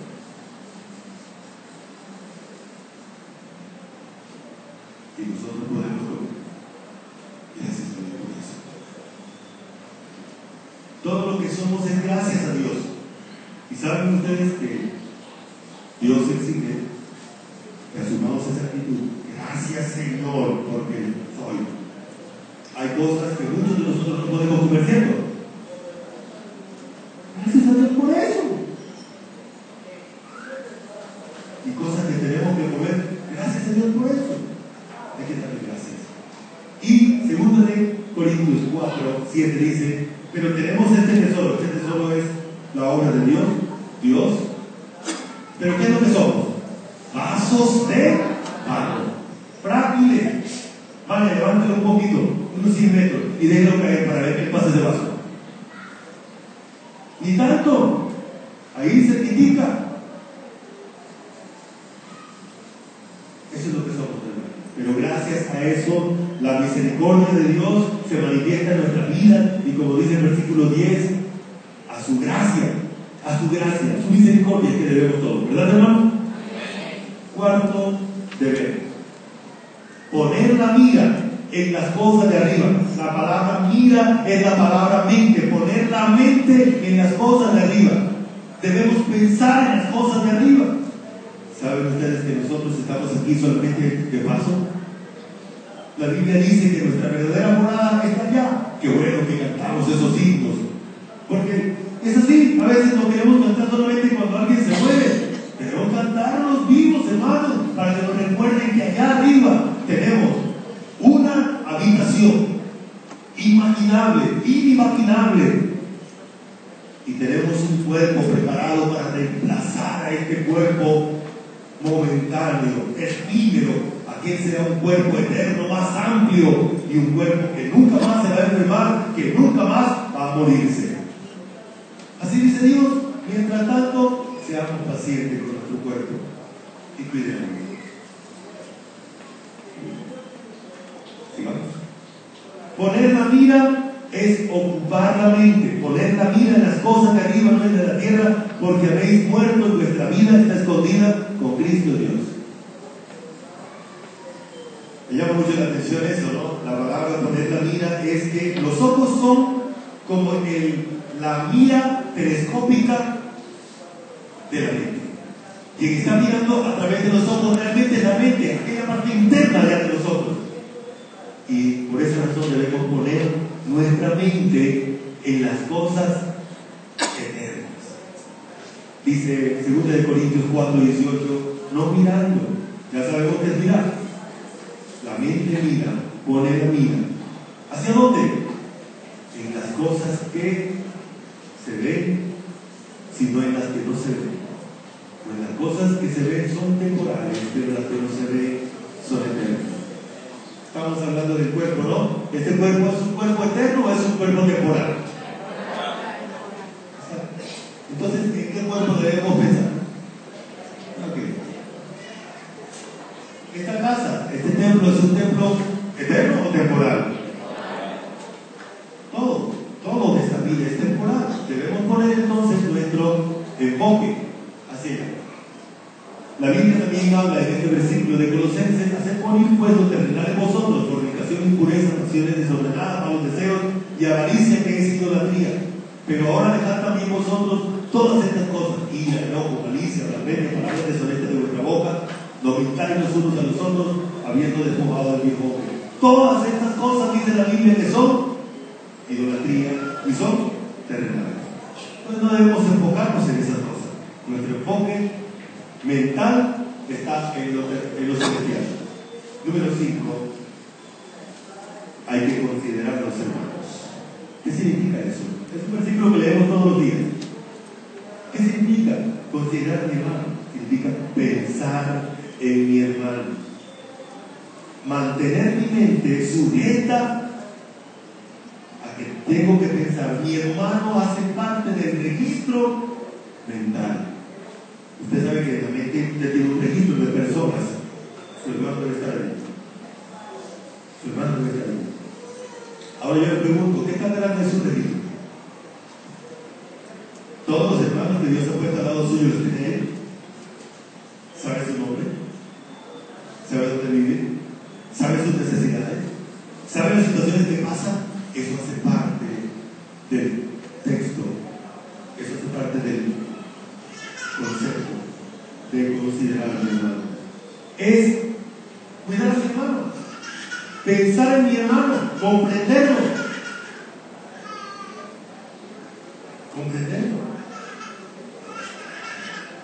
Y nosotros podemos comer. Gracias a Dios por eso. Todo lo que somos es gracias a Dios. Y saben ustedes que Dios exige que asumamos esa y cosas que tenemos que comer. Gracias a Dios por eso. Hay que darle gracias. Y 2 Corintios 4:7 dice, pero tenemos este tesoro es la obra de Dios. ¿Pero qué es lo que somos? Vasos de barro, frágiles. Vale, levántalo un poquito, unos 100 metros, y déjalo caer para ver qué pasa ese vaso. Ni tanto, ahí se critica. Eso es lo que somos, hermanos. Pero gracias a eso, la misericordia de Dios se manifiesta en nuestra vida, y como dice el versículo 10, a su gracia, a su misericordia que debemos todos, ¿verdad, hermano? Cuarto deber: poner la mira en las cosas de arriba. La palabra mira es la palabra mente. Poner la mente en las cosas de arriba. Debemos pensar en las cosas de arriba. ¿Saben ustedes que nosotros estamos aquí solamente de paso? La Biblia dice que nuestra verdadera morada está allá. Qué bueno que cantamos esos himnos, porque es así. A veces no queremos cantar solamente cuando alguien se muere. Debemos cantarlos vivos, hermanos, para que nos recuerden que allá arriba tenemos una habitación inimaginable, y tenemos un cuerpo preparado para reemplazar a este cuerpo momentáneo, efímero. Aquel será un cuerpo eterno, más amplio, y un cuerpo que nunca más se va a enfermar, que nunca más va a morirse. Así dice Dios. Mientras tanto, seamos pacientes con nuestro cuerpo y cuidemos. Sigamos. Poner la mira es ocupar la mente. Poner la mira en las cosas de arriba, no en de la tierra, porque habéis muerto y vuestra vida está escondida con Cristo Dios. Me llama mucho la atención eso, ¿no? La palabra poner la mira es que los ojos son como la mira telescópica de la mente. Quien está mirando a través de los ojos realmente es la mente, aquella parte interna de los ojos. Y por esa razón debemos poner nuestra mente en las cosas eternas. Dice 2 Corintios 4:18, no mirando. Ya sabemos qué es mirar. La mente mira, pone la mira. ¿Hacia dónde? En las cosas que se ven, sino en las que no se ven. Pues las cosas que se ven son temporales, pero las que no se ven son eternas. Estamos hablando del cuerpo, ¿no? ¿Este cuerpo es un cuerpo eterno o es un cuerpo temporal? Entonces, ¿en qué cuerpo debemos pensar? Okay. Esta casa, este templo, ¿es un templo eterno o temporal? Todo de esta vida es temporal. Debemos poner entonces nuestro enfoque hacia allá. La Biblia también habla en este versículo de Colosenses: hacer morir pues lo terrenal en vosotros, fornicación, impureza, pasiones desordenadas, malos deseos y avaricia, que es idolatría. Pero ahora dejad también vosotros todas estas cosas: ira, enojo, malicia, blasfemia, palabras deshonestas de vuestra boca. No mintáis los unos a los otros, habiendo despojado al viejo hombre. Todas estas cosas, dice la Biblia, que son idolatría y son terrenales. Entonces no debemos enfocarnos en esas cosas. Nuestro enfoque mental está en lo celestial. Número 5. Hay que considerar los hermanos. ¿Qué significa eso? Es un versículo que leemos todos los días. ¿Qué significa considerar a mi hermano? Significa pensar en mi hermano. Mantener mi mente sujeta a que tengo que pensar. Mi hermano hace parte del registro mental. Usted sabe que la mente tiene un registro de personas. Su hermano debe estar ahí. Su hermano debe estar ahí. Ahora yo le pregunto, ¿qué tan grande es su registro? Todos los hermanos que Dios ha puesto al lado suyo los tiene él. ¿Sabe su nombre? ¿Sabe dónde vive? ¿Sabe sus necesidades? ¿Sabe las situaciones que pasan? Eso hace parte del texto. Eso hace parte del concepto de considerar a mi hermano. Es cuidar a mi hermano, pensar en mi hermano, comprenderlo.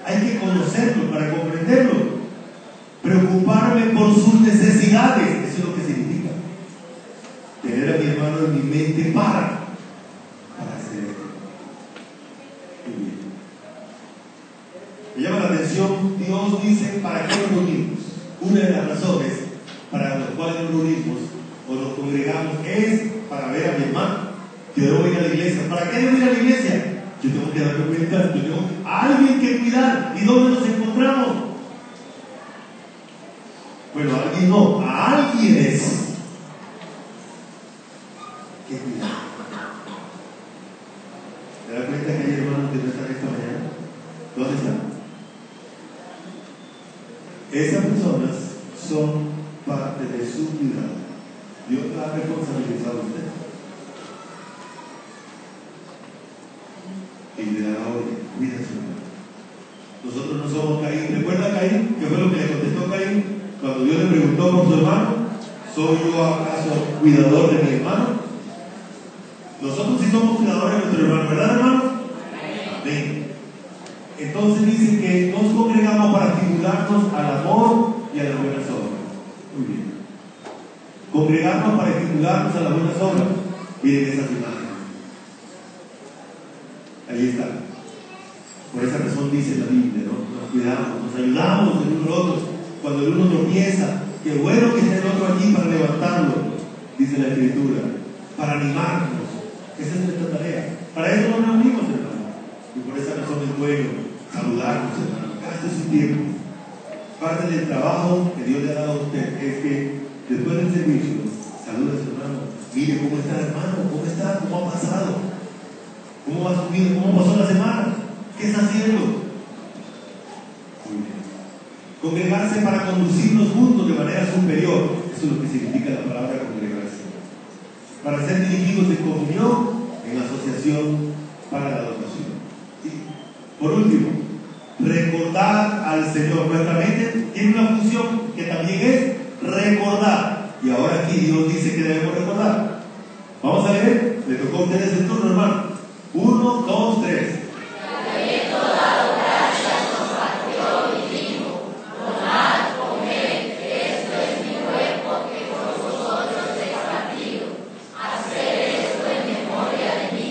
Hay que conocerlo para comprenderlo. Preocuparme por sus necesidades, eso es lo que significa. Tener a mi hermano en mi mente para hacer esto. Muy bien. Me llama la atención, Dios dice, ¿para qué nos reunimos? Una de las razones para las cuales nos reunimos o nos congregamos es para ver a mi hermano. Yo debo ir a la iglesia. ¿Para qué debo ir a la iglesia? Yo tengo que darme cuenta, yo tengo a alguien que cuidar. ¿Y dónde nos encontramos? Bueno, a alguien no, a alguienes que cuidar. ¿Te das cuenta que hay hermanos que no están esta mañana? ¿Dónde están? Esas personas son parte de su cuidado. Dios la ha responsabilizado a usted. Y le da orden, cuida a su hermano. Nosotros no somos Caín. ¿Recuerda a Caín? ¿Qué fue lo que le contestó Caín? Cuando Dios le preguntó por su hermano, ¿soy yo acaso cuidador de mi hermano? Nosotros sí somos cuidadores de nuestro hermano, ¿verdad, hermano? Amén. Entonces dice que nos congregamos para estimularnos al amor y a las buenas obras. Muy bien. Congregarnos para estimularnos a las buenas obras. Miren esas imágenes. Ahí está. Por esa razón dice la Biblia, ¿no? Nos cuidamos, nos ayudamos el uno al otro. Cuando el uno tropieza, qué bueno que esté el otro allí para levantarlo, dice la Escritura, para animarnos. Esa es nuestra tarea. Para eso nos reunimos, hermano. Y por esa razón es bueno saludarnos, hermano. Gaste su tiempo. Parte del trabajo que Dios le ha dado a usted es que después del servicio, salude a su hermano. Mire cómo está, hermano, cómo está, cómo ha pasado, cómo va su vida, cómo pasó la semana, qué está haciendo. Muy bien. Congregarse para conducirnos juntos de manera superior, eso es lo que significa la palabra congregarse. Para ser dirigidos en comunión, en asociación para la adoración. ¿Sí? Por último, recordar al Señor. Nuestra mente tiene una función que también es recordar. Y ahora aquí Dios dice que debemos recordar. Vamos a leer. Le tocó a ustedes el turno, hermano. 1, 2, 3. Habiendo dado gracias, nos partió y dijo: tomad, comed, esto es mi cuerpo que por vosotros es partido. Haced esto en memoria de mí.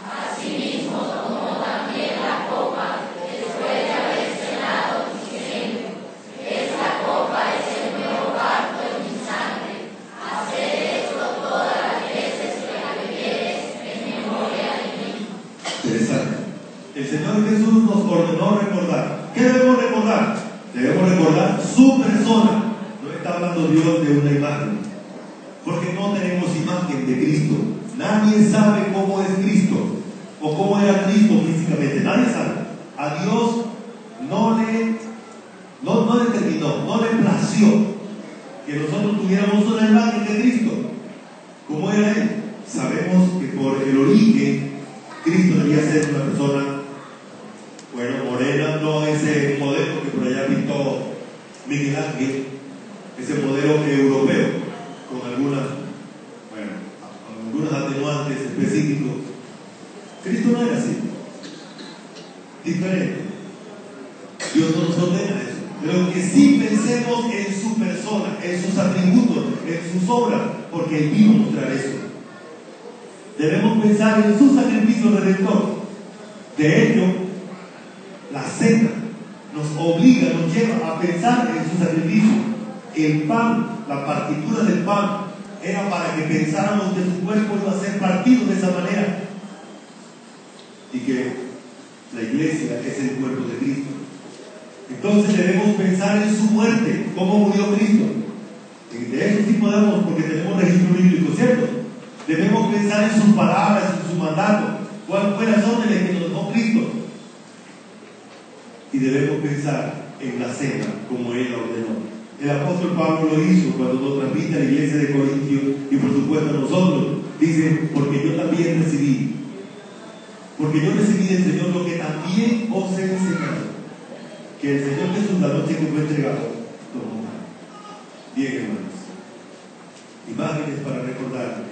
Asimismo tomó también la copa después de haber cenado, diciendo: esta copa es el nuevo pacto en mi sangre. Haced esto todas las veces que la bebiereis en memoria de mí. Interesante. El Señor Jesús nos ordenó recordar. ¿Qué debemos recordar? Debemos recordar su persona. No está hablando Dios de una imagen, porque no tenemos imagen de Cristo. Nadie sabe cómo es Cristo o cómo era Cristo físicamente. Nadie sabe. A Dios no le terminó, no le plació que nosotros tuviéramos una imagen de Cristo. ¿Cómo era Él? Sabemos que por el origen Cristo debía ser una persona, bueno, morena, no ese modelo que por allá pintó Miguel Ángel, ese modelo europeo, con algunas atenuantes específicos. Cristo no era así, diferente. Dios no nos ordena eso, pero que sí pensemos en su persona, en sus atributos, en sus obras, porque Él vino a mostrar eso. Debemos pensar en su sacrificio redentor. De hecho, la cena nos obliga, nos lleva a pensar en su sacrificio. El pan, la partitura del pan, era para que pensáramos que su cuerpo iba a ser partido de esa manera. Y que la iglesia es el cuerpo de Cristo. Entonces debemos pensar en su muerte, cómo murió Cristo. Y de eso sí podemos, porque tenemos registro bíblico, ¿cierto? Debemos pensar en sus palabras, en su mandato, cuáles fueron las órdenes que nos dejó Cristo. Y debemos pensar en la cena, como Él la ordenó. El apóstol Pablo lo hizo cuando nos transmite a la iglesia de Corintios, y por supuesto a nosotros. Dice: porque yo también recibí. Porque yo recibí del Señor lo que también os he enseñado. Que el Señor Jesús, la noche que fue entregado, tomó pan. Bien, hermanos. Imágenes para recordar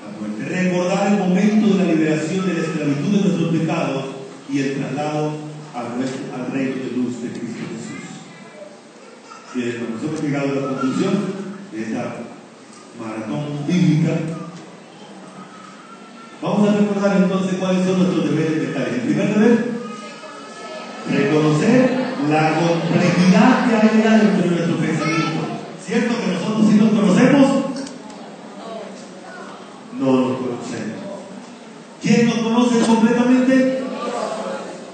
la muerte. Recordar el momento de la liberación de la esclavitud de nuestros pecados y el traslado al reino Nos hemos llegado a la conclusión de esta maratón bíblica. Vamos a recordar entonces cuáles son nuestros deberes mentales. El primer deber, reconocer la complejidad que hay allá dentro de nuestro pensamiento. ¿Cierto que nosotros sí nos conocemos? No nos conocemos. ¿Quién nos conoce completamente?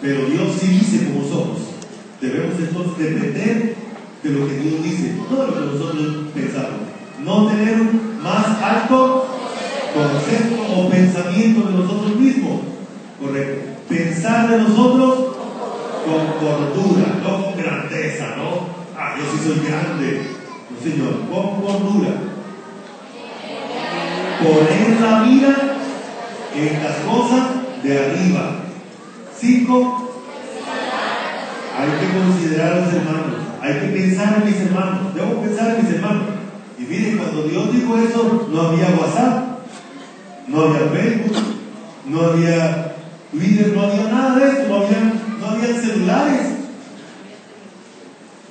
Pero Dios sí dice cómo somos. Debemos entonces depender de lo que Dios dice, no de lo que nosotros pensamos. No tener un más alto concepto o pensamiento de nosotros mismos. Correcto. Pensar de nosotros con cordura, no con grandeza, ¿no? Yo sí soy grande. No, Señor, con cordura. Poner la mira en las cosas de arriba. 5. Hay que considerar a los hermanos. Hay que pensar en mis hermanos. Debo pensar en mis hermanos. Y miren, cuando Dios dijo eso, no había WhatsApp, no había Facebook, no había Twitter, no había nada de eso, no había celulares.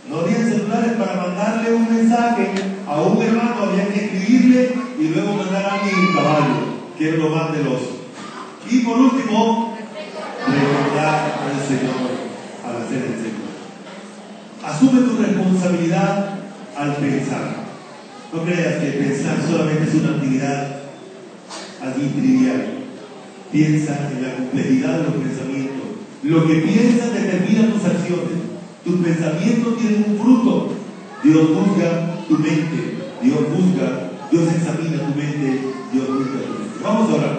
No había celulares para mandarle un mensaje a un hermano, había que escribirle y luego mandar a alguien en caballo, que es lo más veloz. Y por último, recordar al Señor al hacer el Señor. Asume tu responsabilidad al pensar. No creas que pensar solamente es una actividad así trivial. Piensa en la complejidad de los pensamientos. Lo que piensas determina tus acciones. Tus pensamientos tienen un fruto. Dios juzga tu mente. Dios examina tu mente. Dios juzga tu mente. Vamos a orar.